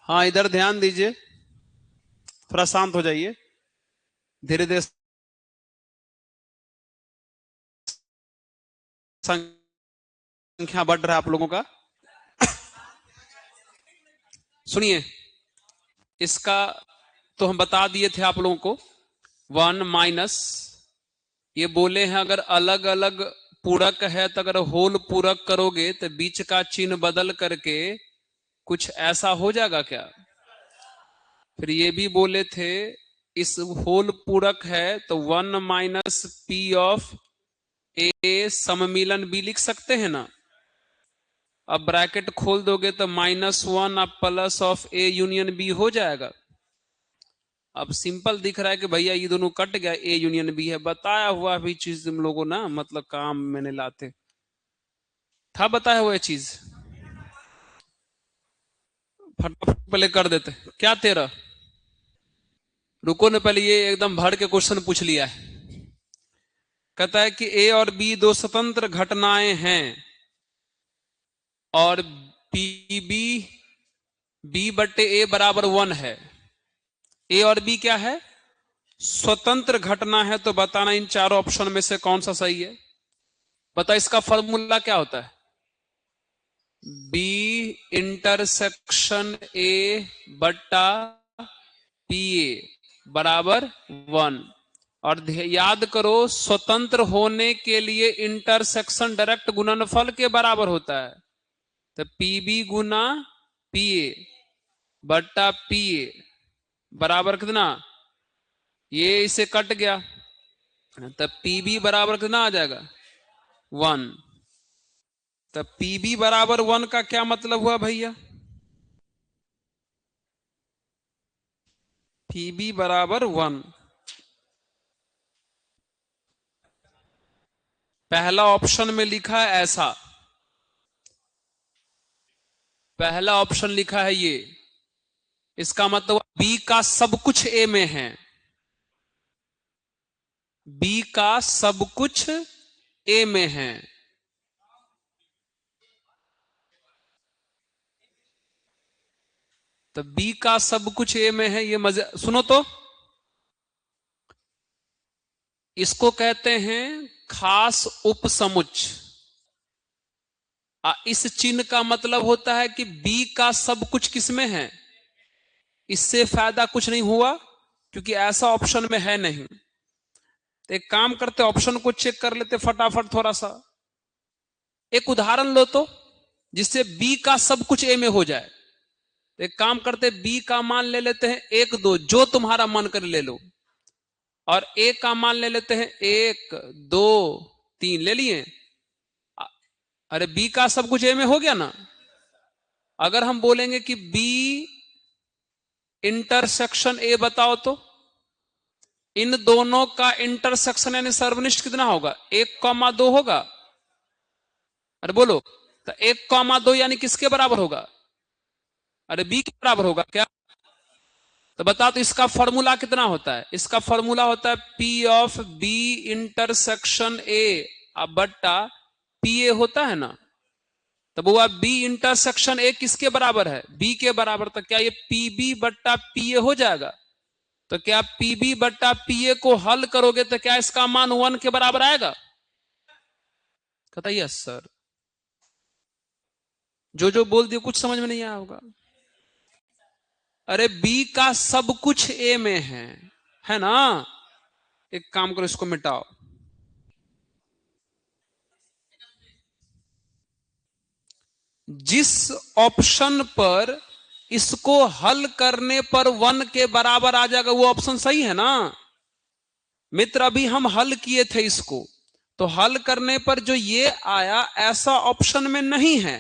हाँ, इधर ध्यान दीजिए, थोड़ा शांत हो जाइए। धीरे धीरे संख्या बढ़ रहा है आप लोगों का। सुनिए, इसका तो हम बता दिए थे आप लोगों को। 1 - ये बोले हैं अगर अलग अलग पूरक है तो अगर होल पूरक करोगे तो बीच का चिन्ह बदल करके कुछ ऐसा हो जाएगा क्या। फिर ये भी बोले थे इस होल पूरक है तो 1 - P ऑफ ए सम्मिलन बी लिख सकते हैं ना। अब ब्रैकेट खोल दोगे तो -1 अब plus of A union B हो जाएगा। अब सिंपल दिख रहा है कि भैया ये दोनों कट गया, ए यूनियन बी है। बताया हुआ भी चीज तुम लोगों ना, मतलब काम मैंने लाते था, बताया हुआ चीज फटाफट पहले कर देते। क्या तेरा, रुको ने पहले ये एकदम भर के क्वेश्चन पूछ लिया है। कहता है कि ए और बी दो स्वतंत्र घटनाएं हैं और पी बी बी बट्टे ए बराबर 1 है। ए और बी क्या है, स्वतंत्र घटना है। तो बताना इन चारों ऑप्शन में से कौन सा सही है। बता इसका फॉर्मूला क्या होता है। बी इंटरसेक्शन ए बट्टा पी ए बराबर 1। और याद करो स्वतंत्र होने के लिए इंटरसेक्शन डायरेक्ट गुणनफल के बराबर होता है। तो पीबी गुना पी ए बट्टा पी ए बराबर कितना, ये इसे कट गया तब पीबी बराबर कितना आ जाएगा 1। तब पीबी बराबर 1 का क्या मतलब हुआ भैया, पीबी बराबर 1। पहला ऑप्शन में लिखा है ऐसा, पहला ऑप्शन लिखा है ये, इसका मतलब बी का सब कुछ ए में है। बी का सब कुछ ए में है। तो बी का सब कुछ ए में है, ये मजे सुनो तो, इसको कहते हैं खास उपसमुच्चय। इस चिन्ह का मतलब होता है कि बी का सब कुछ किसमें है। इससे फायदा कुछ नहीं हुआ क्योंकि ऐसा ऑप्शन में है नहीं। तो एक काम करते, ऑप्शन को चेक कर लेते फटाफट थोड़ा सा। एक उदाहरण लो तो जिससे बी का सब कुछ ए में हो जाए। तो एक काम करते, बी का मान ले लेते हैं 1 2, जो तुम्हारा मन कर ले लो। और ए का मान ले लेते हैं 1 2 3, ले लिए। अरे बी का सब कुछ ए में हो गया ना। अगर हम बोलेंगे कि बी इंटरसेक्शन ए बताओ तो इन दोनों का इंटरसेक्शन यानी सर्वनिष्ठ कितना होगा, 1, 2 होगा। अरे बोलो, तो 1, 2 यानी किसके बराबर होगा, अरे बी के बराबर होगा क्या। तो बता, तो इसका फॉर्मूला कितना होता है। इसका फॉर्मूला होता है P of B intersection A बट्टा पी ए होता है ना। तो वो बी इंटरसेक्शन ए किसके बराबर है, बी के बराबर। तो क्या ये पी बी बट्टा पी ए हो जाएगा। तो क्या पीबी बट्टा पीए को हल करोगे तो क्या इसका मान 1 के बराबर आएगा। कहता यस सर। जो जो बोल दिया कुछ समझ में नहीं आया होगा। अरे बी का सब कुछ ए में है ना। एक काम करो, इसको मिटाओ। जिस ऑप्शन पर इसको हल करने पर 1 के बराबर आ जाएगा वो ऑप्शन सही है ना। मित्र अभी हम हल किए थे इसको, तो हल करने पर जो ये आया ऐसा ऑप्शन में नहीं है।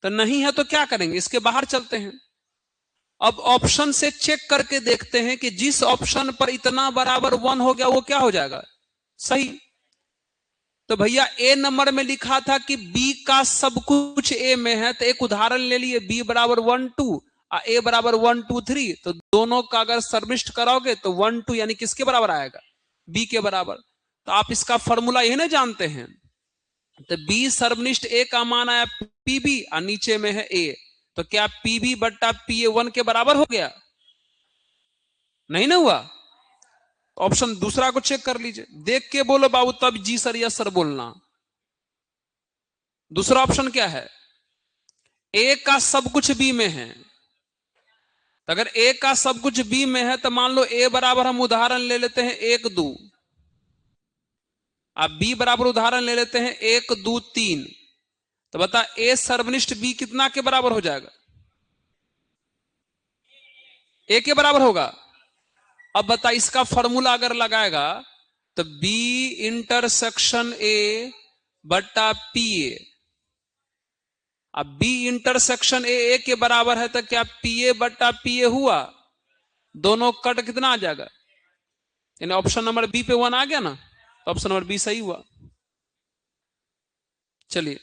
तो नहीं है तो क्या करेंगे, इसके बाहर चलते हैं। अब ऑप्शन से चेक करके देखते हैं कि जिस ऑप्शन पर इतना बराबर 1 हो गया वो क्या हो जाएगा, सही। तो भैया ए नंबर में लिखा था कि बी का सब कुछ ए में है। तो एक उदाहरण ले लिए, बी बराबर 1 2 ए बराबर 1 2 3। तो दोनों का अगर सर्वनिष्ठ कराओगे तो 1 2 यानी किसके बराबर आएगा, बी के बराबर। तो आप इसका फॉर्मूला यही ना जानते हैं। तो बी सर्वनिष्ठ ए का मान आया पीबी और नीचे में है ए। तो क्या पीबी बट्टा पीए 1 के बराबर हो गया? नहीं ना हुआ। ऑप्शन दूसरा को चेक कर लीजिए, देख के बोलो बाबू, तब जी सर या सर बोलना। दूसरा ऑप्शन क्या है? ए का सब कुछ बी में है। तो अगर ए का सब कुछ बी में है तो मान लो ए बराबर, हम उदाहरण ले लेते हैं 1 2, अब बी बराबर उदाहरण ले लेते हैं 1 2 3। तो बता ए सर्वनिष्ठ बी कितना के बराबर हो जाएगा? ए के बराबर होगा। अब बता इसका फॉर्मूला अगर लगाएगा तो बी इंटरसेक्शन ए बट्टा पी ए। अब बी इंटरसेक्शन ए के बराबर है तो क्या पी ए बट्टा पी ए हुआ? दोनों कट कितना आ जाएगा? यानी ऑप्शन नंबर बी पे 1 आ गया ना, तो ऑप्शन नंबर बी सही हुआ। चलिए,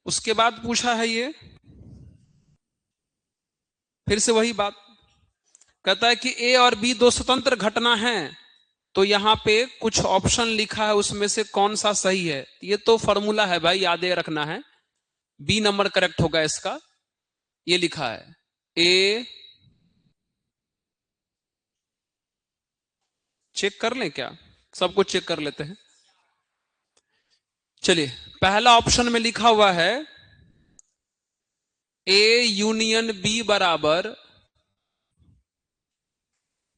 उसके बाद पूछा है ये, फिर से वही बात कहता है कि ए और बी दो स्वतंत्र घटना है, तो यहां पे कुछ ऑप्शन लिखा है, उसमें से कौन सा सही है? ये तो फॉर्मूला है भाई, याद रखना है। बी नंबर करेक्ट होगा इसका। ये लिखा है ए, चेक कर लें क्या? सब कुछ चेक कर लेते हैं। चलिए, पहला ऑप्शन में लिखा हुआ है ए यूनियन बी बराबर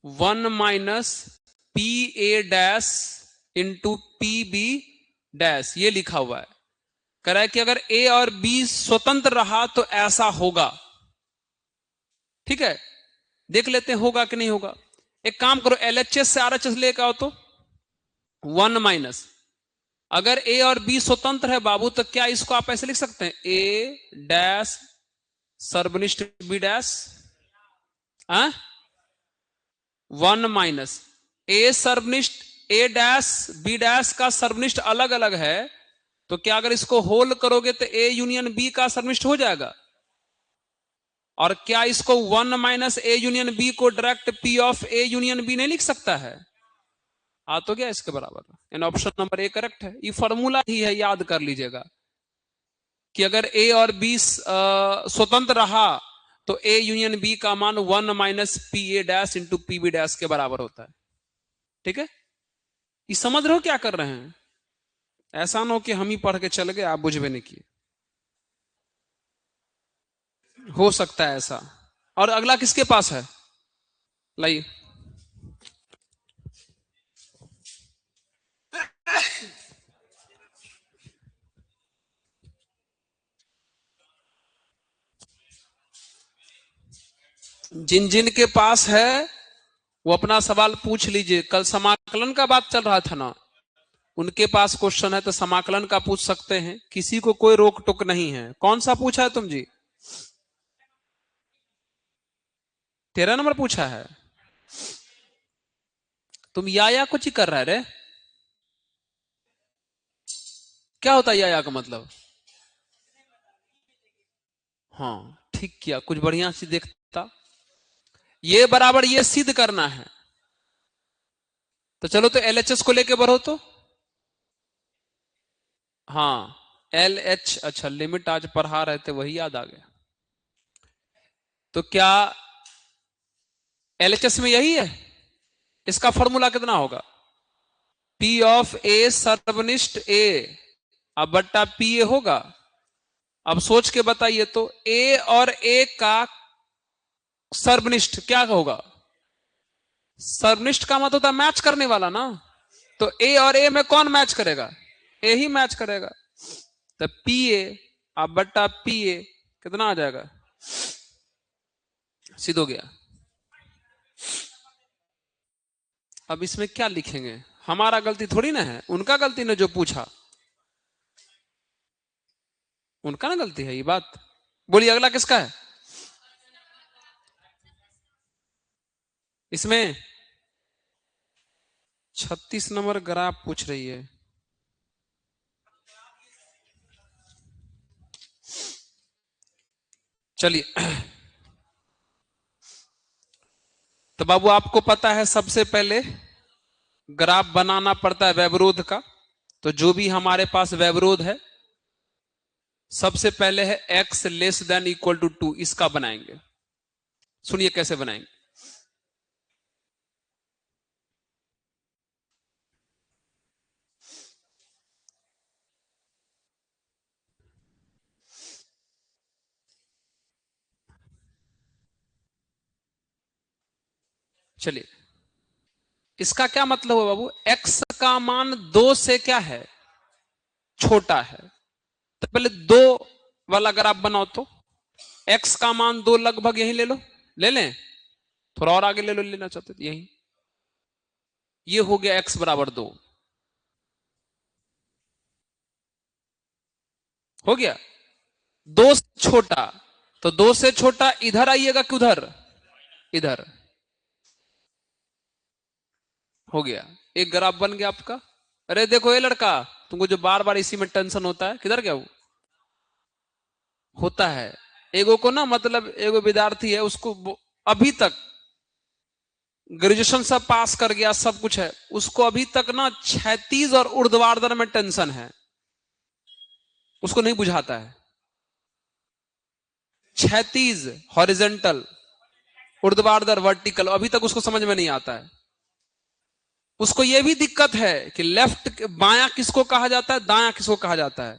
1 minus P A dash into P B dash, ये लिखा हुआ है। कह रहा है कि अगर ए और बी स्वतंत्र रहा तो ऐसा होगा। ठीक है, देख लेते हैं होगा कि नहीं होगा। एक काम करो, एलएचएस से आरएचएस लेकर आओ तो 1 माइनस, अगर ए और बी स्वतंत्र है बाबू तो क्या इसको आप ऐसे लिख सकते हैं? ए डैश सर्वनिष्ठ बी डैश 1 माइनस ए सर्वनिष्ठ ए डैश बी डैश का सर्वनिष्ठ अलग अलग है, तो क्या अगर इसको होल करोगे तो ए यूनियन बी का सर्वनिष्ठ हो जाएगा? और क्या इसको 1 माइनस ए यूनियन बी को direct P of A union B नहीं लिख सकता है? आ तो गया इसके बराबर। And option number A correct है। ये फॉर्मूला ही है, याद कर लीजिएगा कि अगर ए और बी स्वतंत्र रहा तो ए यूनियन बी का मान 1 minus P A dash into P B dash के बराबर होता है। ठीक है, ये समझ रहे हो क्या कर रहे हैं? ऐसा ना हो कि हम ही पढ़ के चल गए, आप बुझ भी नहीं किए। हो सकता है ऐसा। और अगला किसके पास है? लाइए, जिन जिन के पास है वो अपना सवाल पूछ लीजिए। कल समाकलन का बात चल रहा था ना, उनके पास क्वेश्चन है तो समाकलन का पूछ सकते हैं, किसी को कोई रोक टोक नहीं है। कौन सा पूछा है तुम जी? 13 नंबर पूछा है। तुम या कुछ ही कर रहा है रे? क्या होता है या का मतलब? हाँ ठीक किया, कुछ बढ़िया सी देखता। ये बराबर ये सिद्ध करना है, तो चलो तो एलएचएस को लेके बढ़ो तो। हाँ एल एच, अच्छा लिमिट आज पढ़ा रहे थे वही याद आ गया। तो क्या एलएचएस में यही है? इसका फॉर्मूला कितना होगा? पी ऑफ ए सर्वनिष्ठ ए अब बट्टा पी ए होगा। अब सोच के बताइए तो ए और ए का सर्वनिष्ठ क्या होगा? सर्वनिष्ठ का मतलब होता है मैच करने वाला ना, तो ए और ए में कौन मैच करेगा? ए ही मैच करेगा। तो पी ए अब बट्टा पी ए कितना आ जाएगा? सिद्ध हो गया। अब इसमें क्या लिखेंगे? हमारा गलती थोड़ी ना है, उनका गलती ने जो पूछा, उनका ना गलती है ये बात। बोलिए अगला किसका है? इसमें 36 नंबर ग्राफ पूछ रही है। चलिए, तो बाबू आपको पता है सबसे पहले ग्राफ बनाना पड़ता है व्यवरोध का। तो जो भी हमारे पास व्यवरोध है सबसे पहले है x less than equal to 2, इसका बनाएंगे। सुनिए कैसे बनाएंगे। चलिए, इसका क्या मतलब है बाबू, x का मान 2 से क्या है, छोटा है। तो पहले 2 वाला अगर आप बनाओ तो x का मान 2 लगभग यही ले लो, ले लें, थोड़ा और आगे ले लो, लेना चाहते तो यही, ये हो गया x बराबर 2, हो गया। 2 से छोटा, तो 2 से छोटा इधर आइएगा कि उधर, इधर, हो गया। एक ग्राफ बन गया आपका। अरे देखो ये लड़का, तुमको जो बार बार इसी में टेंशन होता है, किधर गया वो, होता है एगो को ना, मतलब एगो विद्यार्थी है, उसको अभी तक ग्रेजुएशन सब पास कर गया, सब कुछ है, उसको अभी तक ना क्षैतिज और ऊर्ध्वाधर में टेंशन है, उसको नहीं बुझाता है। क्षैतिज हॉरिजेंटल, ऊर्ध्वाधर वर्टिकल, अभी तक उसको समझ में नहीं आता है। उसको यह भी दिक्कत है कि लेफ्ट बायां किसको कहा जाता है, दायां किसको कहा जाता है।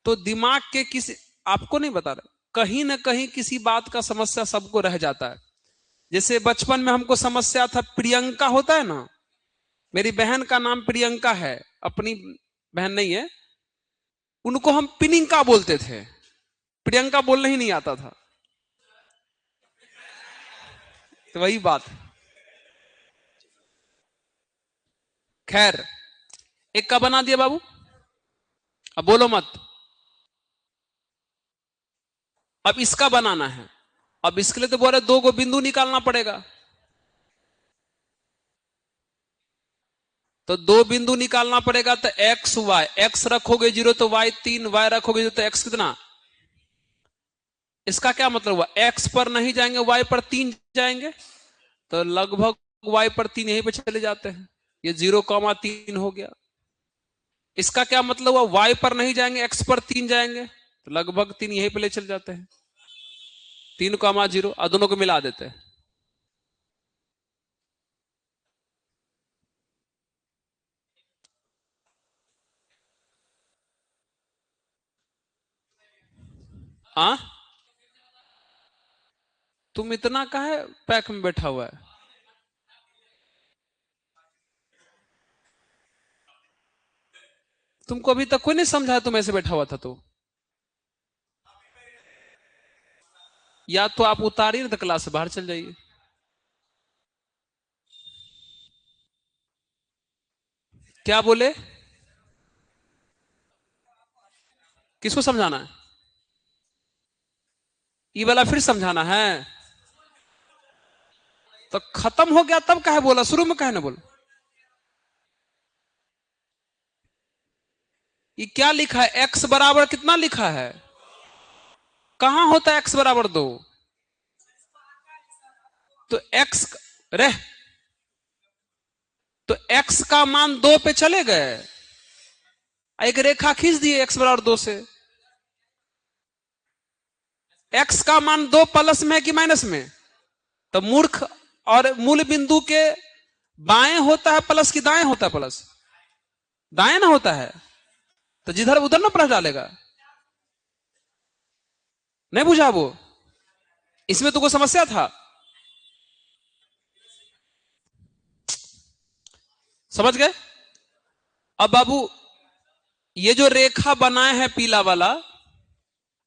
तो दिमाग के किसी, आपको नहीं बता रहा, कहीं ना कहीं किसी बात का समस्या सबको रह जाता है। जैसे बचपन में हमको समस्या था, प्रियंका होता है ना, मेरी बहन का नाम प्रियंका है, अपनी बहन नहीं है, उनको हम पिनिंका बोलते थे, प्रियंका बोलना ही नहीं आता था। तो वही बात, खैर एक का बना दिया बाबू, अब बोलो मत। अब इसका बनाना है, अब इसके लिए तो बोल रहे 2 को बिंदु निकालना पड़ेगा, तो 2 बिंदु निकालना पड़ेगा। तो एक्स वाई, एक्स रखोगे 0 तो वाई 3, वाई रखोगे 0 तो एक्स कितना। इसका क्या मतलब हुआ, एक्स पर नहीं जाएंगे, वाई पर 3 जाएंगे, तो लगभग वाई पर 3 यहीं पे चले जाते हैं, ये 0,3 हो गया। इसका क्या मतलब हुआ, वाई पर नहीं जाएंगे, एक्स पर 3 जाएंगे, तो लगभग 3 यहीं पे ले चले जाते हैं, 3,0, और दोनों को मिला देते हैं। हाँ, तुम इतना काहे पैक में बैठा हुआ है। तुमको अभी तक कोई नहीं समझा, तुम ऐसे बैठा हुआ था तो, या तो आप उतारिए ना, तो क्लास से बाहर चल जाइए। क्या बोले, किसको समझाना है, ये वाला फिर समझाना है। तो खत्म हो गया तब कहे बोला, शुरू में कहे ना बोला। ये क्या लिखा है, एक्स बराबर कितना लिखा है, कहां होता है एक्स बराबर 2, तो एक्स, रह, तो एक्स का मान 2 पे चले गए, एक रेखा खींच दिए एक्स बराबर 2 से। एक्स का मान 2 प्लस में है कि माइनस में, तो मूर्ख, और मूल बिंदु के बाएं होता है प्लस की दाएं होता है प्लस, दाएं ना होता है, तो जिधर उधर ना प्लस डालेगा। नहीं बुझा वो, इसमें तुमको समस्या था, समझ गए। अब बाबू ये जो रेखा बनाए हैं पीला वाला,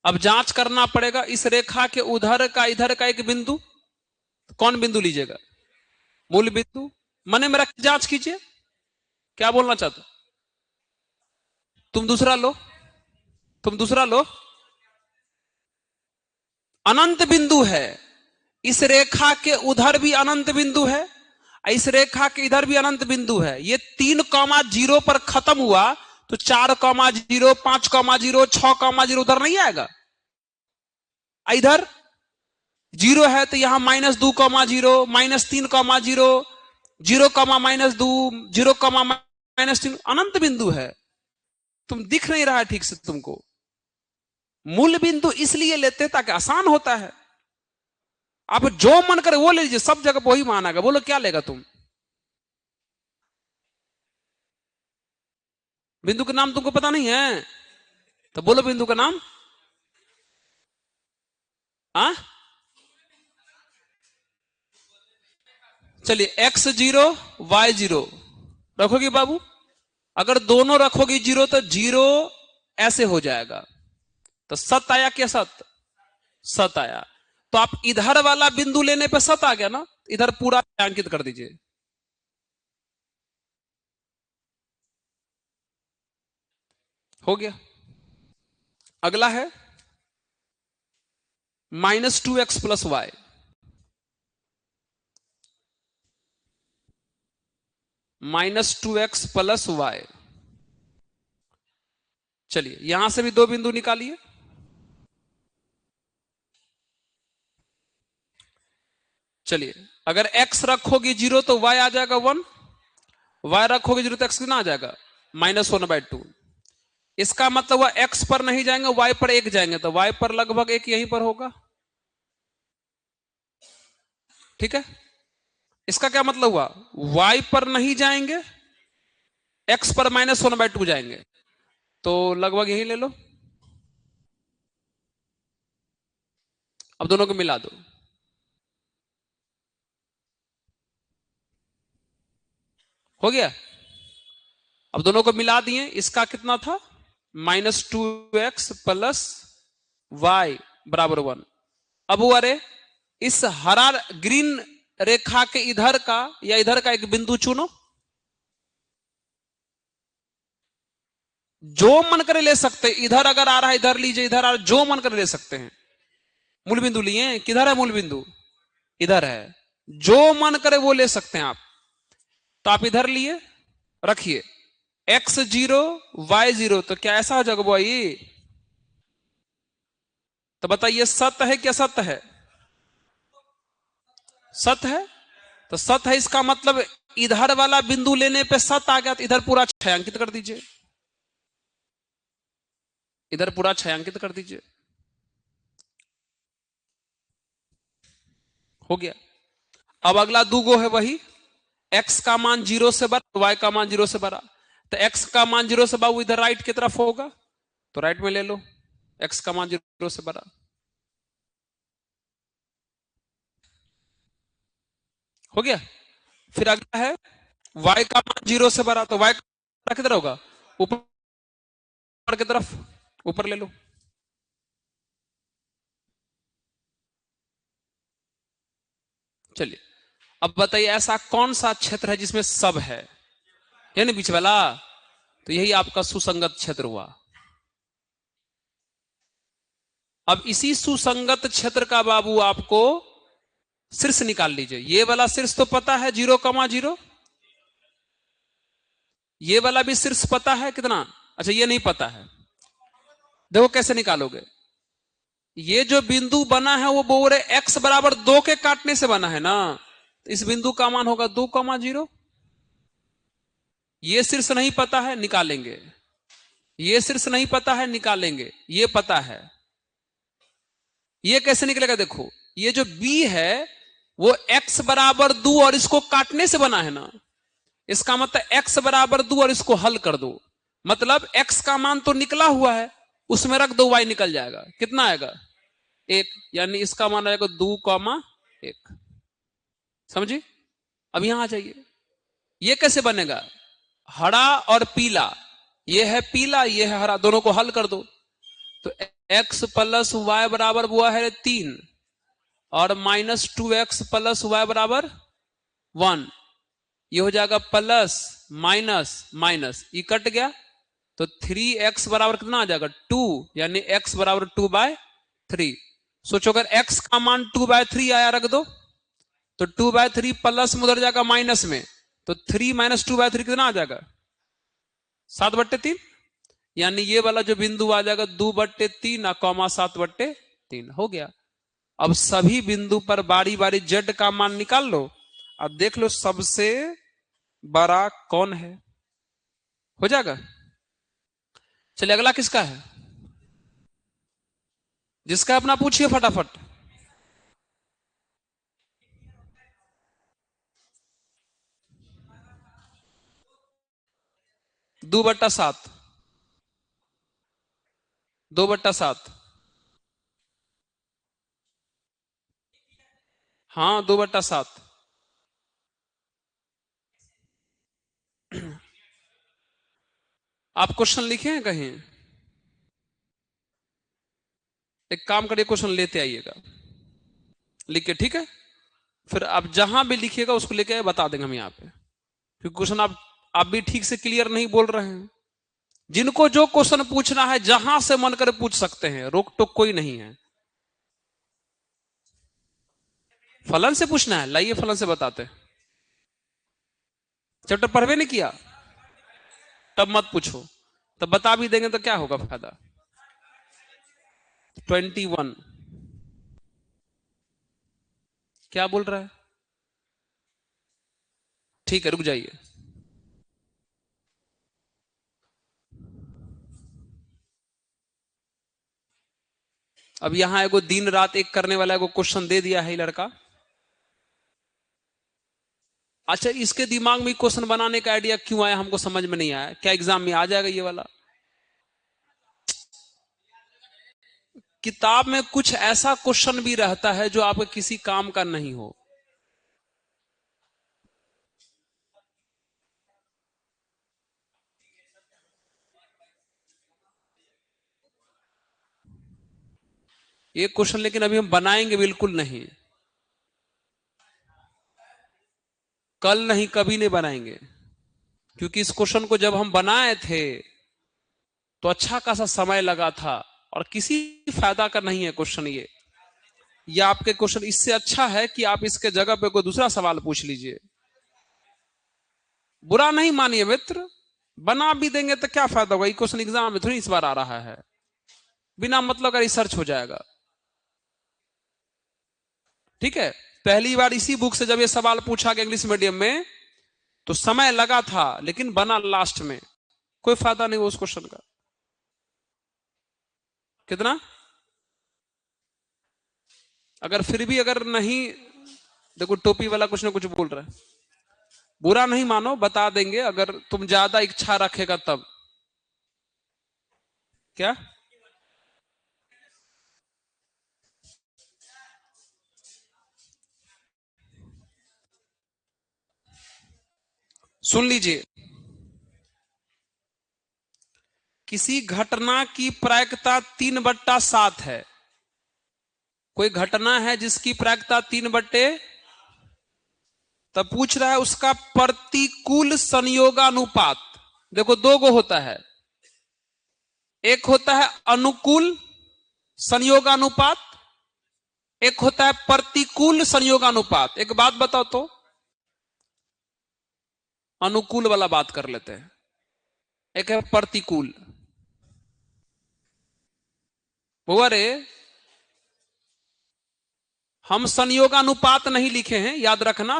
अब जांच करना पड़ेगा इस रेखा के उधर का इधर का एक बिंदु, कौन बिंदु लीजिएगा, मूल बिंदु, मने मेरा जांच कीजिए, क्या बोलना चाहते, तुम दूसरा लो, तुम दूसरा लो, अनंत बिंदु है, इस रेखा के उधर भी अनंत बिंदु है, इस रेखा के इधर भी अनंत बिंदु है। ये 3,0 पर खत्म हुआ तो 4,0, 5,0, 6,0 उधर नहीं आएगा, इधर 0 है तो यहां -2,0, -3,0, 0,-2, 0,-3, अनंत बिंदु है। तुम दिख नहीं रहा है ठीक से तुमको, मूल बिंदु इसलिए लेते हैं ताकि आसान होता है। आप जो मन करे वो ले लीजिए, सब जगह वही मान आएगा। बोलो क्या लेगा तुम? बिंदु का नाम तुमको पता नहीं है तो बोलो बिंदु का नाम। आ चलिए, x0 y0 रखोगी बाबू। अगर दोनों रखोगी जीरो तो जीरो ऐसे हो जाएगा, तो सत आया क्या? सत, सत आया। तो आप इधर वाला बिंदु लेने पे सत आ गया ना, इधर पूरा अंकित कर दीजिए। हो गया। अगला है -2x + y। -2x + y। चलिए यहां से भी दो बिंदु निकालिए। चलिए, अगर x रखोगी जीरो तो y आ जाएगा 1, y रखोगी जीरो तो x कितना आ जाएगा? -1/2। इसका मतलब वह x पर नहीं जाएंगे, y पर एक जाएंगे, तो y पर लगभग एक यहीं पर होगा। ठीक है, इसका क्या मतलब हुआ? y पर नहीं जाएंगे, x पर -1/2 जाएंगे, तो लगभग यही ले लो। अब दोनों को मिला दो। हो गया। अब दोनों को मिला दिए, इसका कितना था? -2x + y = 1। अब वो अरे इस हरा ग्रीन रेखा के इधर का या इधर का एक बिंदु चुनो, जो मन करे ले सकते। इधर अगर आ रहा है इधर लीजिए, इधर आ रहा है, जो मन करे ले सकते हैं। मूल बिंदु लिए, किधर है मूल बिंदु? इधर है। जो मन करे वो ले सकते हैं आप। तो आप इधर लिए रखिए x0 y0, तो क्या ऐसा हो जाएगा भाई? तो बताइए सत्य है क्या? सत्य है, सत्य है। तो सत्य है, इसका मतलब इधर वाला बिंदु लेने पे सत्य आ गया, तो इधर पूरा छायांकित कर दीजिए। इधर पूरा छायांकित कर दीजिए। हो गया। अब अगला दूगो है वही, x का मान 0 से बड़ा, y का मान 0 से बड़ा। तो x का मान 0 से बड़ा इधर राइट की तरफ होगा, तो राइट में ले लो, x का मान 0 से बड़ा। हो गया। फिर अगला है y का मान 0 से बड़ा, तो y का किधर होगा? ऊपर की तरफ, ऊपर ले लो। चलिए, अब बताइए ऐसा कौन सा क्षेत्र है जिसमें सब है, यानी बीच वाला? तो यही आपका सुसंगत क्षेत्र हुआ। अब इसी सुसंगत क्षेत्र का बाबू आपको शीर्ष निकाल लीजिए। ये वाला शीर्ष तो पता है 0,0। ये वाला भी शीर्ष पता है कितना? अच्छा ये नहीं पता है, देखो कैसे निकालोगे। ये जो बिंदु बना है वो बोल रहे x = 2 के काटने से बना है ना, तो इस बिंदु का मान होगा 2,0। ये शीर्ष नहीं पता है, निकालेंगे। ये शीर्ष नहीं पता है, निकालेंगे। ये पता है। ये कैसे निकलेगा? देखो ये जो b है वो x = 2 और इसको काटने से बना है ना, इसका मतलब x = 2 और इसको हल कर दो, मतलब x का मान तो निकला हुआ है, उसमें रख दो, y निकल जाएगा। कितना आएगा? 1, यानी इसका मान आएगा 2,1। समझी? अब यहां आ जाइए, ये कैसे बनेगा? हरा और पीला, ये है पीला, ये है हरा, दोनों को हल कर दो। तो x + y बराबर हुआ है 3, और -2x + y बराबर 1। ये हो जाएगा प्लस माइनस माइनस, ये कट गया, तो 3x बराबर कितना आ जाएगा? 2, यानी x = 2/3। सोचो अगर x का मान 2/3 आया, रख दो, तो 2/3 प्लस में उधर जाएगा माइनस में, तो 3 - 2/3 कितना आ जाएगा? 7/3। यानी ये वाला जो बिंदु आ जाएगा 2/3 कॉमा 7/3। हो गया। अब सभी बिंदु पर बारी बारी z का मान निकाल लो, अब देख लो सबसे बड़ा कौन है। हो जाएगा। चलिए अगला किसका है? जिसका अपना पूछिए फटाफट। 2/7। 2/7। हाँ, 2/7। आप क्वेश्चन लिखे हैं कहीं? एक काम करिए, क्वेश्चन लेते आइएगा लिख के, ठीक है? फिर आप जहां भी लिखिएगा उसको लेके आए, बता देंगे हम यहाँ पे, क्योंकि क्वेश्चन आप भी ठीक से क्लियर नहीं बोल रहे हैं। जिनको जो क्वेश्चन पूछना है जहां से मन करे पूछ सकते हैं, रोक टोक कोई नहीं है। फलन से पूछना है, लाइए फलन से बताते। चैप्टर पढ़वे नहीं किया तब मत पूछो, तब बता भी देंगे तो क्या होगा फायदा। 21। क्या बोल रहा है? ठीक है, रुक जाइए। अब यहां एगो दिन रात एक करने वाला एगो क्वेश्चन दे दिया है लड़का। अच्छा, इसके दिमाग में क्वेश्चन बनाने का आइडिया क्यों आया हमको समझ में नहीं आया। क्या एग्जाम में आ जाएगा ये वाला? किताब में कुछ ऐसा क्वेश्चन भी रहता है जो आपके किसी काम का नहीं हो। ये क्वेश्चन लेकिन अभी हम बनाएंगे बिल्कुल नहीं, कल नहीं कभी नहीं बनाएंगे, क्योंकि इस क्वेश्चन को जब हम बनाए थे तो अच्छा खासा समय लगा था और किसी फायदा का नहीं है क्वेश्चन ये आपके क्वेश्चन इससे अच्छा है कि आप इसके जगह पे कोई दूसरा सवाल पूछ लीजिए। बुरा नहीं मानिए मित्र, बना भी देंगे तो क्या फायदा होगा, ये क्वेश्चन एग्जाम में थोड़ी इस बार आ रहा है, बिना मतलब का रिसर्च हो जाएगा। ठीक है, पहली बार इसी बुक से जब ये सवाल पूछा गया इंग्लिश मीडियम में तो समय लगा था, लेकिन बना लास्ट में। कोई फायदा नहीं उस क्वेश्चन का। कितना? अगर फिर भी अगर नहीं, देखो टोपी वाला कुछ ना कुछ बोल रहा है, बुरा नहीं मानो, बता देंगे अगर तुम ज्यादा इच्छा रखेगा तब। क्या? सुन लीजिए, किसी घटना की प्रायिकता 3/7 है। कोई घटना है जिसकी प्रायिकता 3/, तब पूछ रहा है उसका प्रतिकूल संयोगानुपात। देखो दो गो होता है, एक होता है अनुकूल संयोगानुपात, एक होता है प्रतिकूल संयोगानुपात। एक बात बताओ तो, अनुकूल वाला बात कर लेते हैं, एक है प्रतिकूल। हुआ रे, हम संयोगानुपात नहीं लिखे हैं, याद रखना।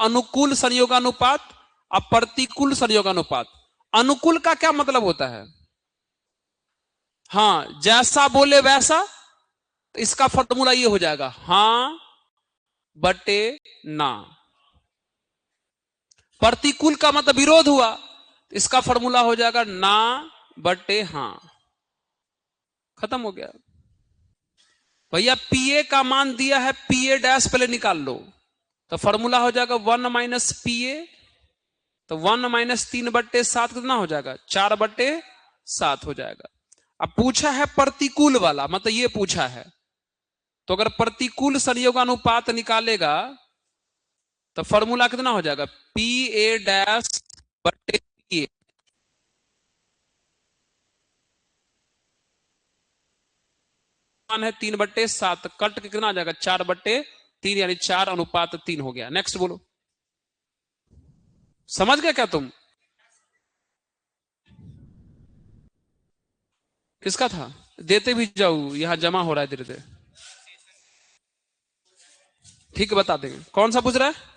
अनुकूल संयोगानुपात और प्रतिकूल संयोगानुपात। अनुकूल का क्या मतलब होता है? हाँ, जैसा बोले वैसा, तो इसका फॉर्मूला ये हो जाएगा, हां बटे ना। प्रतिकूल का मतलब विरोध हुआ, इसका फॉर्मूला हो जाएगा ना बटे हां। खत्म हो गया भैया। पीए का मान दिया है, पीए डैश पहले निकाल लो, तो फॉर्मूला हो जाएगा 1 - पीए। तो 1 - 3/7 कितना हो जाएगा? 4/7 हो जाएगा। अब पूछा है प्रतिकूल वाला, मतलब ये पूछा है, तो अगर प्रतिकूल संयोगानुपात निकालेगा तो फॉर्मूला कितना हो जाएगा? पी ए डैश बटे पी ए। है 3/7, कट के कितना आ जाएगा? 4/3, यानी 4/3 हो गया। नेक्स्ट बोलो, समझ गए क्या तुम? किसका था? देते भी जाऊ, यहां जमा हो रहा है धीरे धीरे। ठीक है, बता देंगे। कौन सा पूछ रहा है?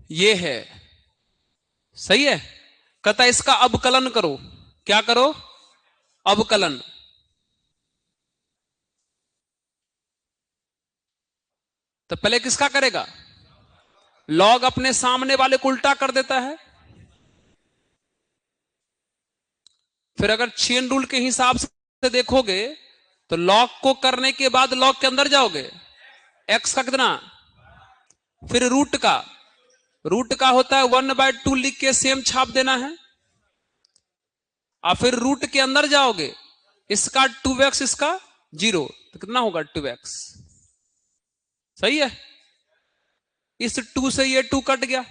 ये है, सही है। कहता है इसका अवकलन करो। क्या करो? अवकलन। तो पहले किसका करेगा? लॉग अपने सामने वाले को उल्टा कर देता है। फिर अगर चेन रूल के हिसाब से देखोगे तो लॉग को करने के बाद लॉग के अंदर जाओगे, एक्स का कितना, फिर रूट का, रूट का होता है 1/2 लिख के सेम छाप देना है, और फिर रूट के अंदर जाओगे, इसका 2x इसका 0, तो कितना होगा 2x। सही है। इस 2 से ये 2 कट गया,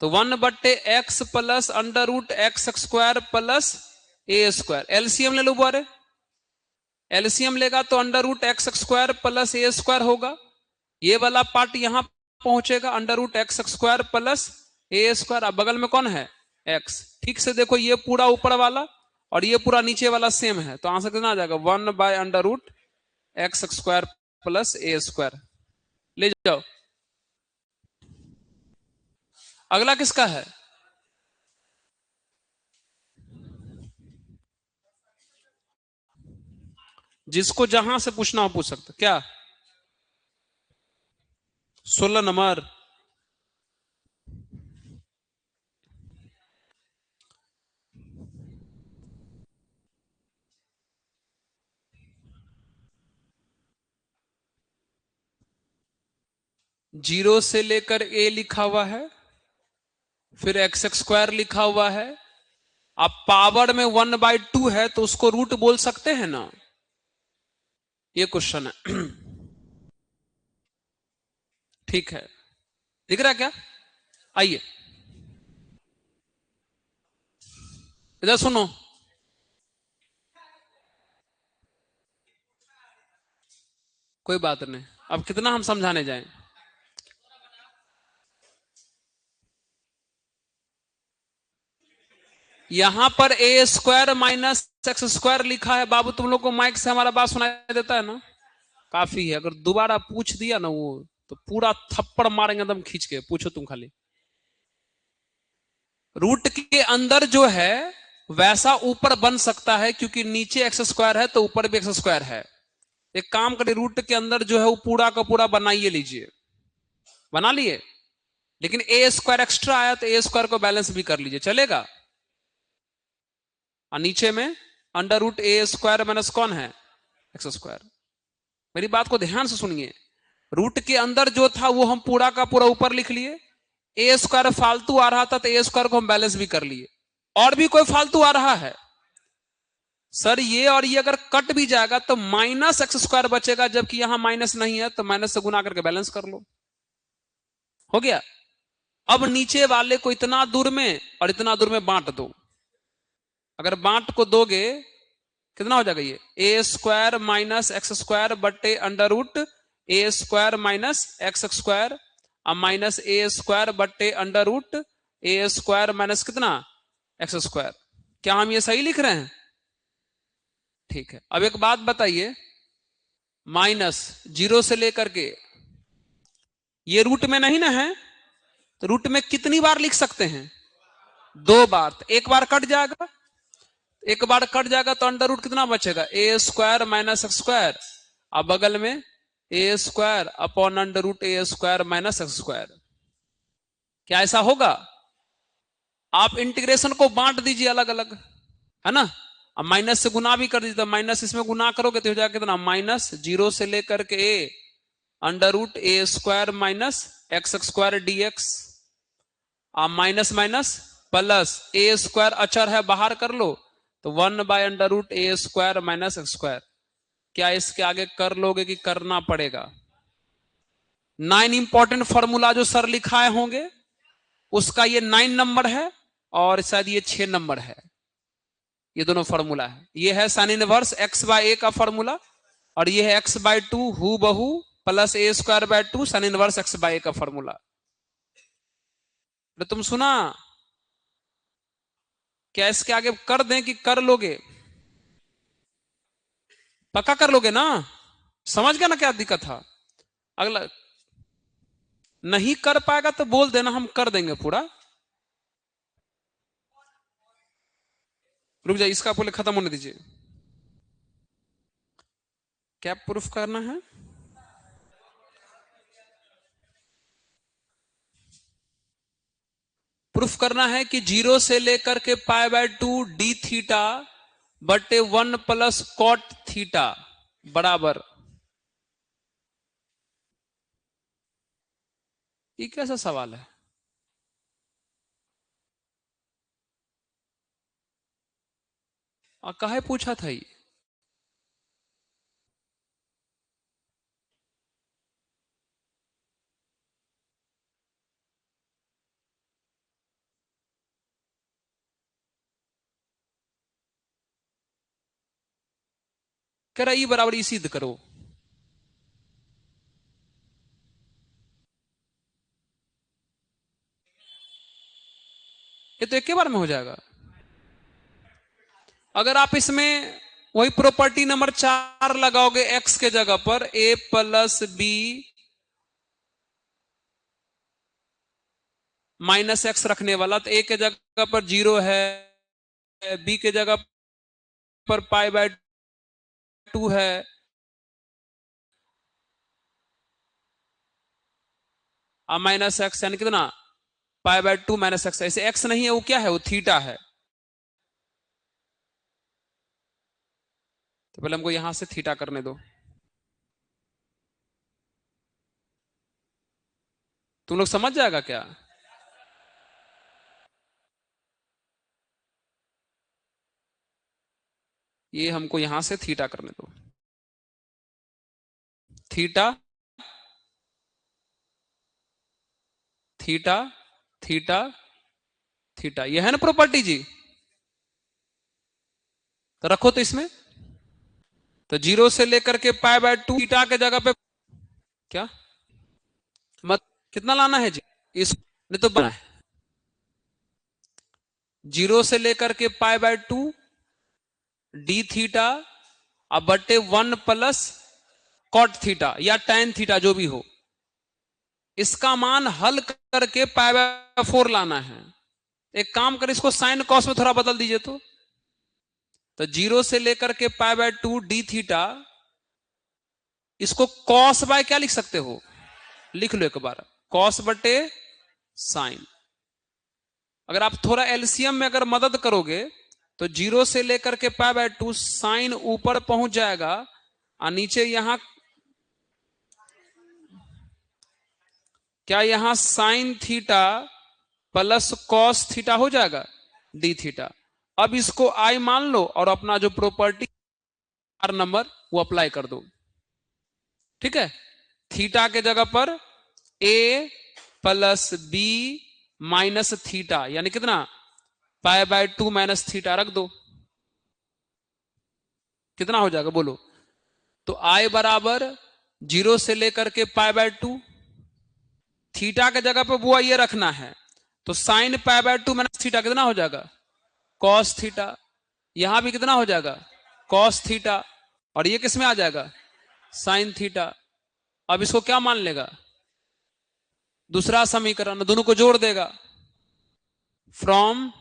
तो 1/x plus √x² plus a²। LCM ले लो बारे, एलसीएम लेगा तो √x² प्लस a² होगा। ये वाला पार्ट यहां पहुंचेगा √x² प्लस a²। अब बगल में कौन है? x। ठीक से देखो, ये पूरा ऊपर वाला और ये पूरा नीचे वाला सेम है, तो आंसर कितना आ जाएगा? 1/√x² plus a²। ले जाओ। अगला किसका है? जिसको जहां से पूछना हो पूछ सकते। क्या? 16 नंबर। जीरो से लेकर a लिखा हुआ है, फिर x² लिखा हुआ है। अब पावर में 1/2 है तो उसको रूट बोल सकते हैं ना? ये क्वेश्चन है। ठीक है, दिख रहा है क्या? आइए इधर सुनो। कोई बात नहीं, अब कितना हम समझाने जाएं? यहां पर a² माइनस x² लिखा है। बाबू तुम लोग को माइक से हमारा बात सुनाई देता है ना? काफी है। अगर दोबारा पूछ दिया ना वो, तो पूरा थप्पड़ मारेंगे एकदम खींच के। पूछो तुम खाली। रूट के अंदर जो है वैसा ऊपर बन सकता है, क्योंकि नीचे x² है तो ऊपर भी x² है। एक काम करिए, रूट के अंदर जो है वो पूरा का पूरा बनाइए लीजिए। बना लिए, लेकिन a² एक्स्ट्रा आया तो a² को बैलेंस भी कर लीजिए, चलेगा। और नीचे में √a² माइनस कौन है? x²। मेरी बात को ध्यान से सुनिए। रूट के अंदर जो था वो हम पूरा का पूरा ऊपर लिख लिए। a² फालतू आ रहा था तो a² को हम बैलेंस भी कर लिए। और भी कोई फालतू आ रहा है? सर ये और ये अगर कट भी जाएगा तो माइनस x² बचेगा, जबकि यहां माइनस नहीं है, तो माइनस से गुना करके बैलेंस कर लो। हो गया। अब नीचे वाले को इतना दूर में और इतना दूर में बांट दो। अगर बांट को दोगे कितना हो जाएगा? ये a² माइनस x² बट्टे √a² माइनस x² और माइनस a² बट्टे √a² माइनस कितना? x²। क्या हम ये सही लिख रहे हैं? ठीक है। अब एक बात बताइए, माइनस 0 से लेकर के ये रूट में नहीं ना है, तो रूट में कितनी बार लिख सकते हैं? 2 बार। तो एक बार कट जाएगा, एक बार कट जाएगा तो अंडर रूट कितना बचेगा? a² minus x²। अब बगल में a² upon √a² minus x²। क्या ऐसा होगा? आप इंटीग्रेशन को बांट दीजिए अलग अलग, है ना। अब माइनस से गुना भी कर दीजिए, तो माइनस इसमें गुना करोगे तो हो जाएगा कितना? माइनस 0 से लेकर के a √a² minus x² dx। आप माइनस माइनस प्लस a² अचर है, बाहर कर लो, तो 1/√a² माइनस x²। क्या इसके आगे कर लोगे कि करना पड़ेगा? 9 इंपॉर्टेंट फॉर्मूला जो सर लिखाए होंगे उसका ये 9 नंबर है, और शायद ये 6 नंबर है। ये दोनों फॉर्मूला है। ये है साइन इनवर्स x/a का फॉर्मूला, और ये है x/2 हु बहू plus a²/2 sine inverse x/a का फॉर्मूला। तो तुम सुना? क्या इसके आगे कर दें कि कर लोगे? पक्का कर लोगे ना? समझ गया ना क्या दिक्कत था? अगला नहीं कर पाएगा तो बोल देना, हम कर देंगे पूरा। रुक जाइए, इसका पहले खत्म होने दीजिए। क्या प्रूफ करना है? प्रूफ करना है कि 0 से लेकर के π/2 डी थीटा बटे 1 प्लस कॉट थीटा बराबर। ये कैसा सवाल है? काहे पूछा था ये? कह रहा ई बराबर ई सिद्ध करो। ये तो एक के बार में हो जाएगा। अगर आप इसमें वही प्रॉपर्टी नंबर 4 लगाओगे x के जगह पर a plus B minus X रखने वाला, तो a के जगह पर 0 है, b के जगह पर π/2 है, माइनस एक्स यानी कितना π/2 माइनस एक्स। ऐसे x नहीं है, वो क्या है? वो थीटा है। तो पहले हमको यहां से थीटा करने दो। तुम लोग समझ जाएगा क्या? ये हमको यहां से थीटा करने दो। थीटा थीटा थीटा थीटा, ये है ना प्रॉपर्टी जी? तो रखो तो इसमें, तो 0 से लेकर के π/2 थीटा के जगह पे क्या मत कितना लाना है जी? इस नहीं तो बना है 0 से लेकर के π/2 डी थीटा अब बटे 1 प्लस कॉट थीटा या टैन थीटा जो भी हो, इसका मान हल करके π/4 लाना है। एक काम कर, इसको साइन कॉस में थोड़ा बदल दीजिए तो 0 से लेकर के π/2 डी थीटा, इसको कॉस बाय क्या लिख सकते हो? लिख लो एक बार, कॉस बटे साइन। अगर आप थोड़ा एलसीएम में अगर मदद करोगे तो 0 से लेकर के π/2 साइन ऊपर पहुंच जाएगा और नीचे यहां क्या, यहां sine theta plus cos theta हो जाएगा डी थीटा। अब इसको आई मान लो और अपना जो प्रॉपर्टी नंबर वो अप्लाई कर दो। ठीक है, थीटा के जगह पर a plus B minus theta यानी कितना π/2 माइनस थीटा रख दो। कितना हो जाएगा बोलो? तो i बराबर 0 से लेकर के π/2, थीटा के जगह पे वो ये रखना है, तो साइन π/2 माइनस थीटा कितना हो जाएगा? Cos theta. यहां भी कितना हो जाएगा? Cos theta. और ये किस में आ जाएगा? Sine theta. अब इसको क्या मान लेगा? दूसरा समीकरण, दोनों को जोड़ देगा। फ्रॉम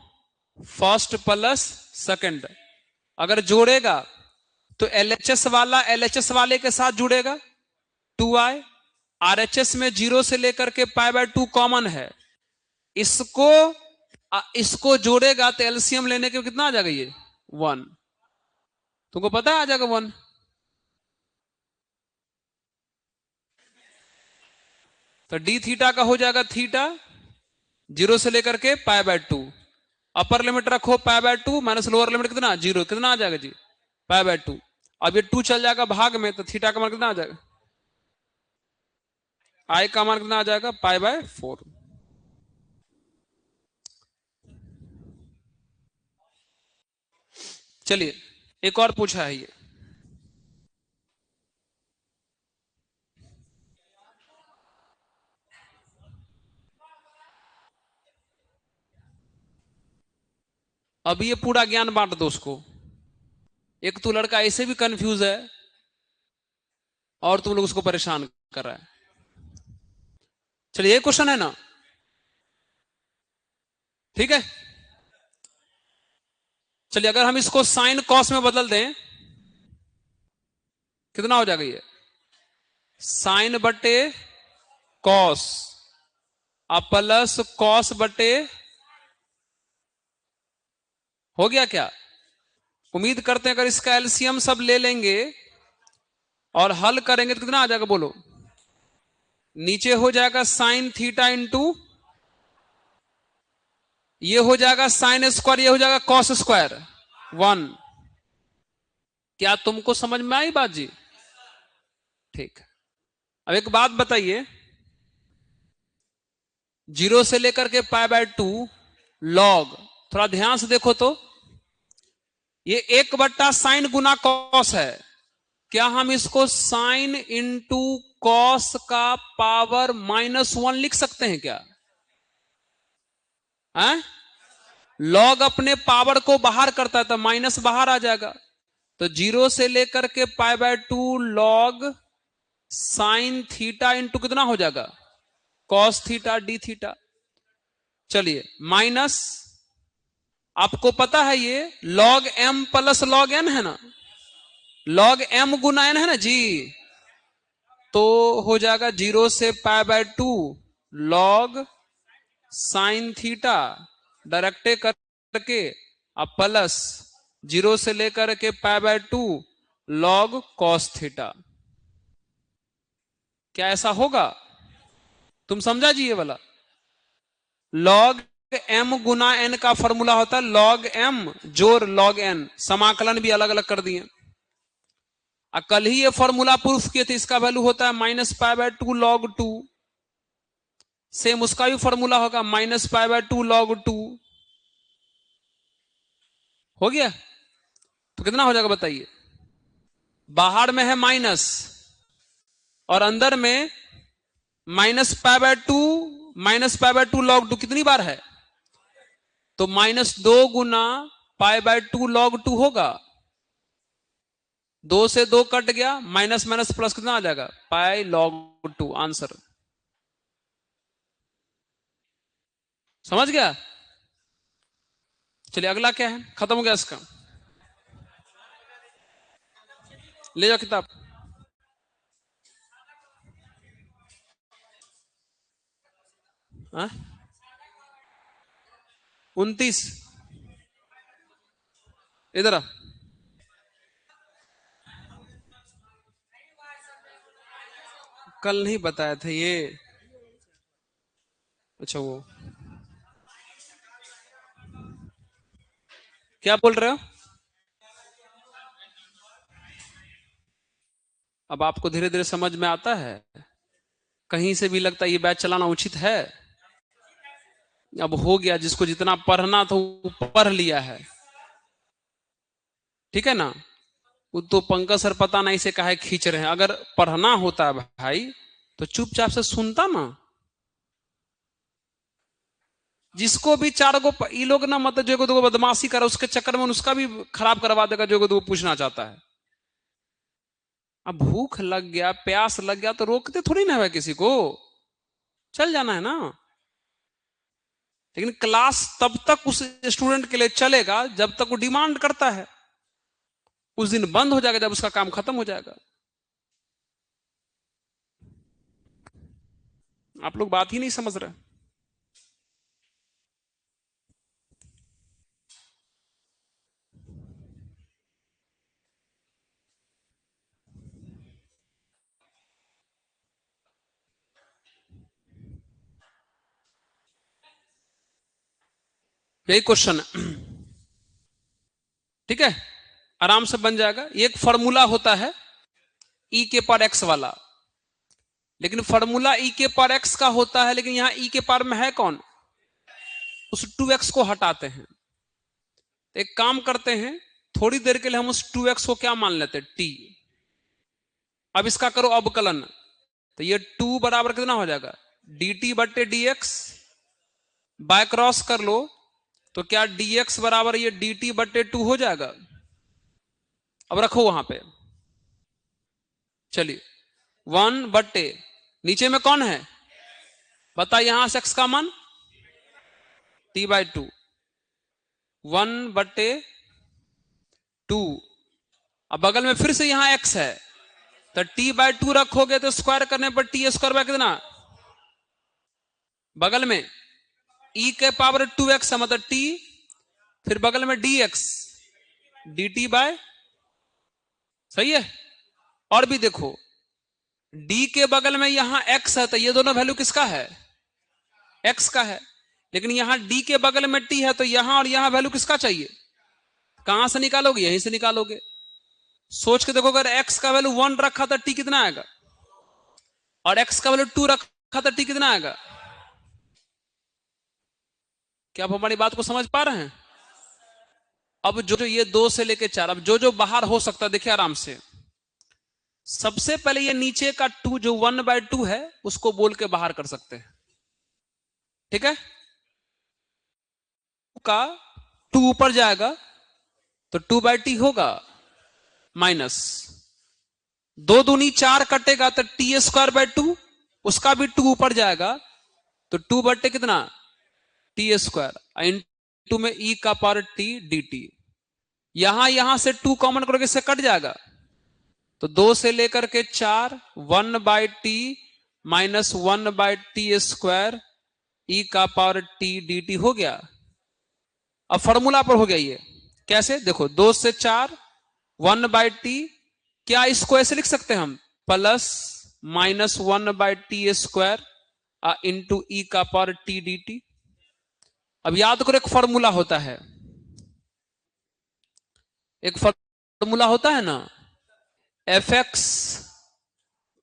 फर्स्ट प्लस सेकंड, अगर जोड़ेगा तो एलएचएस वाला एलएचएस वाले के साथ जुड़ेगा 2i, आरएचएस में 0 से लेकर के π/2 कॉमन है, इसको जोड़ेगा तो एलसीएम लेने के कितना आ जाएगा? ये 1। तुमको पता है आ जाएगा 1। तो डी थीटा का हो जाएगा थीटा 0 से लेकर के π/2, अपर लिमिट रखो π/2 माइनस लोअर लिमिट कितना 0, कितना आ जाएगा जी? π/2। अब ये 2 चल जाएगा भाग में, तो थीटा का मान कितना आ जाएगा? आई का मान कितना आ जाएगा? π/4। चलिए एक और पूछा है ये, अब ये पूरा ज्ञान बांट दो उसको। एक तो लड़का ऐसे भी कंफ्यूज है और तुम लोग उसको परेशान कर रहा है। चलिए ये क्वेश्चन है ना, ठीक है। चलिए अगर हम इसको साइन कॉस में बदल दें, कितना हो जाएगा ये, साइन बटे कॉस अब प्लस कॉस बटे, हो गया क्या? उम्मीद करते हैं अगर इसका एलसीएम सब ले लेंगे और हल करेंगे तो कितना आ जाएगा बोलो। नीचे हो जाएगा साइन थीटा इंटू, ये हो जाएगा साइन स्क्वायर, ये हो जाएगा कॉस स्क्वायर 1। क्या तुमको समझ में आई बात जी? ठीक है। अब एक बात बताइए, 0 से लेकर के π/2 लॉग, थोड़ा ध्यान से देखो तो, ये 1/sin गुना कॉस है। क्या हम इसको साइन इंटू कॉस का पावर -1 लिख सकते हैं क्या? है? लॉग अपने पावर को बाहर करता है तो माइनस बाहर आ जाएगा। तो 0 से लेकर के π/2 लॉग साइन थीटा इंटू कितना हो जाएगा, कॉस थीटा डी थीटा। चलिए माइनस, आपको पता है ये log m plus log n है ना, लॉग m गुना n है ना जी। तो हो जाएगा 0 से π/2 लॉग साइन थीटा डायरेक्टे करके अब प्लस 0 से लेकर के π/2 लॉग कॉस थीटा। क्या ऐसा होगा? तुम समझा जी ये वाला? लॉग m गुना n का फॉर्मूला होता है लॉग m जोर लॉग n, समाकलन भी अलग अलग कर दिए। कल ही ये फॉर्मूला प्रूफ किए थे, इसका वैल्यू होता है -π/2 log 2। सेम उसका भी फॉर्मूला होगा -π/2 log 2। हो गया? तो कितना हो जाएगा बताइए? बाहर में है माइनस और अंदर में -π/2 log 2 कितनी बार है? तो -2 गुना π/2 log 2 होगा। 2 से 2 कट गया, माइनस माइनस प्लस कितना आ जाएगा, पाई log 2 आंसर। समझ गया? चलिए अगला क्या है, खत्म हो गया इसका, ले जाओ किताब। हाँ? 29 इधर आ। कल नहीं बताया था ये? अच्छा वो क्या बोल रहे हो? अब आपको धीरे धीरे समझ में आता है? कहीं से भी लगता है ये बैच चलाना उचित है? अब हो गया, जिसको जितना पढ़ना था वो पढ़ लिया है, ठीक है ना। वो तो पंकज सर पता नहीं से काहे खींच रहे हैं, अगर पढ़ना होता भाई तो चुपचाप से सुनता ना। जिसको भी चार गो ये लोग ना, मतलब जो दो बदमाशी करा उसके चक्कर में उसका भी खराब करवा देगा जो दो पूछना चाहता है। अब भूख लग गया, प्यास लग गया तो रोकते थोड़ी ना है किसी को, चल जाना है ना। लेकिन क्लास तब तक उस स्टूडेंट के लिए चलेगा जब तक वो डिमांड करता है। उस दिन बंद हो जाएगा जब उसका काम खत्म हो जाएगा। आप लोग बात ही नहीं समझ रहे। यही क्वेश्चन है, ठीक है, आराम से बन जाएगा। एक फॉर्मूला होता है ई के पावर एक्स वाला, लेकिन फॉर्मूला ई के पावर एक्स का होता है, लेकिन यहां ई के पावर में है कौन, उस 2x को हटाते हैं। एक काम करते हैं, थोड़ी देर के लिए हम उस 2x को क्या मान लेते हैं, t। अब इसका करो अवकलन, तो ये 2 बराबर कितना हो जाएगा, dt बटे dx। बाय क्रॉस कर लो तो क्या dx बराबर ये dt बटे 2 हो जाएगा। अब रखो वहां पे, चलिए 1 बटे नीचे में कौन है, बता यहां से x का मान t/2 1/2। अब बगल में फिर से यहां x है तो t/2 रखोगे तो स्क्वायर करने पर टी स्क्वायर बाय कितना, बगल में e के पावर 2x है मतलब t, फिर बगल में dx dt बाय, सही है। और भी देखो d के बगल में यहां x है तो ये दोनों वैल्यू किसका है, x का है, लेकिन यहां d के बगल में t है तो यहां और यहां वैल्यू किसका चाहिए, कहां से निकालोगे, यहीं से निकालोगे। सोच के देखो अगर x का वैल्यू 1 रखा तो t कितना आएगा, और x का वैल्यू 2 रखा तो t कितना आएगा। क्या आप हमारी बात को समझ पा रहे हैं। अब जो जो ये 2 से लेके 4, अब जो जो बाहर हो सकता है देखिए आराम से। सबसे पहले ये नीचे का 2 जो 1/2 है उसको बोल के बाहर कर सकते हैं, ठीक है। का 2 ऊपर जाएगा तो 2/t होगा, माइनस 2 दूनी 4 कटेगा तो t²/2, उसका भी 2 ऊपर जाएगा तो 2 कितना t², इंटू में e का पावर t dt। यहां से 2 कॉमन करोगे इससे कट जाएगा तो 2 से लेकर के 4 1/t माइनस 1/t² e का पावर t dt हो गया। अब फॉर्मूला पर हो गया ये, कैसे देखो 2 से 4 1/t, क्या इसको ऐसे लिख सकते हैं हम प्लस माइनस 1/t² इंटू ई का पावर t dt। अब याद करो एक फॉर्मूला होता है, एक फॉर्मूला होता है ना, fx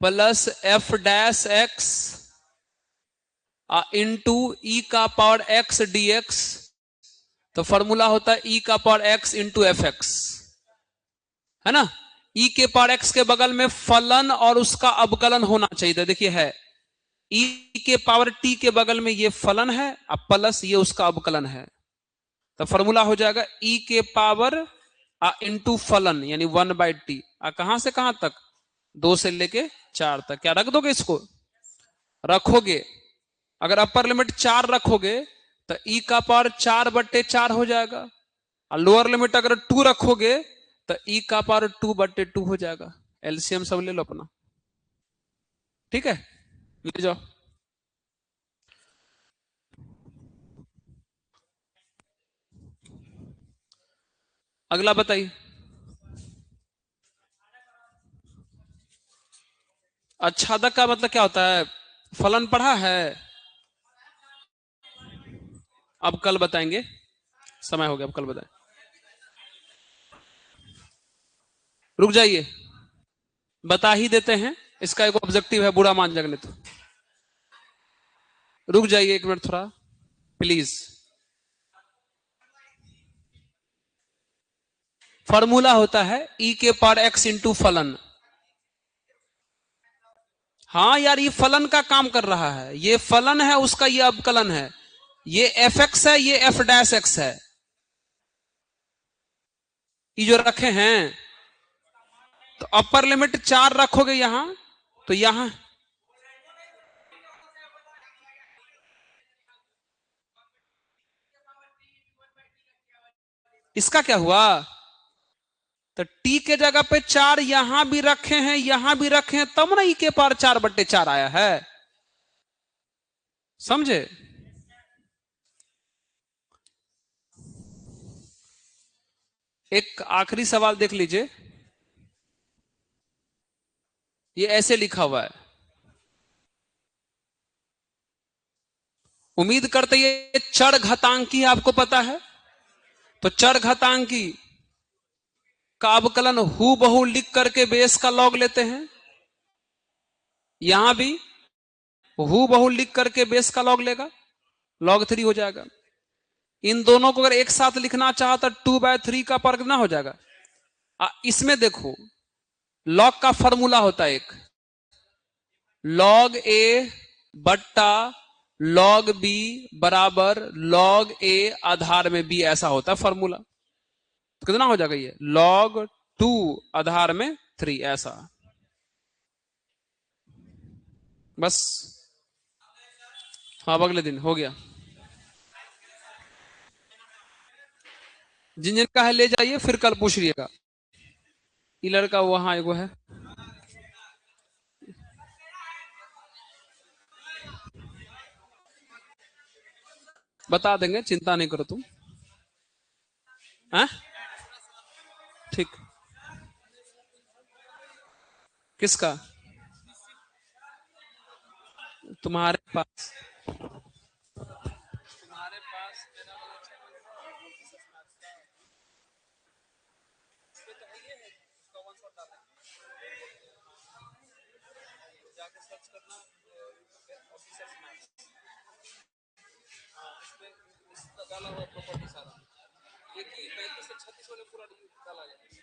प्लस f'(x) इंटू ई का पावर x dx, तो फॉर्मूला होता है e का पावर x इंटू fx, है ना। e के पावर x के बगल में फलन और उसका अवकलन होना चाहिए, देखिए है e के पावर t के बगल में ये फलन है अब प्लस ये उसका अवकलन है, तो फॉर्मूला हो जाएगा e के पावर इंटू फलन यानी 1/t। कहां से कहां तक, 2 से लेके 4 तक। क्या रख दोगे, इसको रखोगे, अगर अपर लिमिट 4 रखोगे तो e का पावर 4/4 हो जाएगा, और लोअर लिमिट अगर 2 रखोगे तो e का पावर 2/2 हो जाएगा। एलसीएम सब ले लो अपना, ठीक है, ले जाओ। अगला बताइए। अच्छादक का मतलब क्या होता है, फलन पढ़ा है, अब कल बताएंगे, समय हो गया, अब कल बताएं। रुक जाइए, बता ही देते हैं, इसका एक ऑब्जेक्टिव है, बुरा मान जाने तो। रुक जाइए 1 मिनट थोड़ा प्लीज। फॉर्मूला होता है e के पावर x इंटू फलन। हाँ यार ये फलन का काम कर रहा है, ये फलन है उसका ये अवकलन है, ये fx है ये f'(x) है, ये जो रखे हैं। तो अपर लिमिट 4 रखोगे यहां तो यहां इसका क्या हुआ, तो t के जगह पे 4 यहां भी रखे हैं यहां भी रखे हैं तब ना e के पावर 4/4 आया है, समझे। एक आखिरी सवाल देख लीजिए, ये ऐसे लिखा हुआ है, उम्मीद करते ये चर घातांकी आपको पता है, तो चर घातांकी का अवकलन हु बहु लिख करके बेस का लॉग लेते हैं, यहां भी हु बहु लिख करके बेस का लॉग लेगा, log 3 हो जाएगा। इन दोनों को अगर एक साथ लिखना चाहा तो 2/3 का पावर कितना हो जाएगा। इसमें देखो log का फॉर्मूला होता है एक, log a बट्टा log b बराबर log a आधार में b, ऐसा होता है फॉर्मूला। तो कितना हो जाएगा ये log 2 आधार में 3, ऐसा बस। हाँ, अब अगले दिन हो गया। जिन जिन का है ले जाइए, फिर कल पूछ लिएगा। ये लड़का वहां एगो है, बता देंगे, चिंता नहीं करो तुम। हैं? ठीक। किसका? तुम्हारे पास? तुम्हारे पास मेरा वाला इसमें तो है, ये है उसका वन शॉट डाला है। जाके सर्च करना यूट्यूब पे ऑफिसर्स मैच। हाँ, इसमें इसका डाला हुआ प्रॉपर्टी सारा, एक ही 35 से 36 वाले पूरा डाला गया।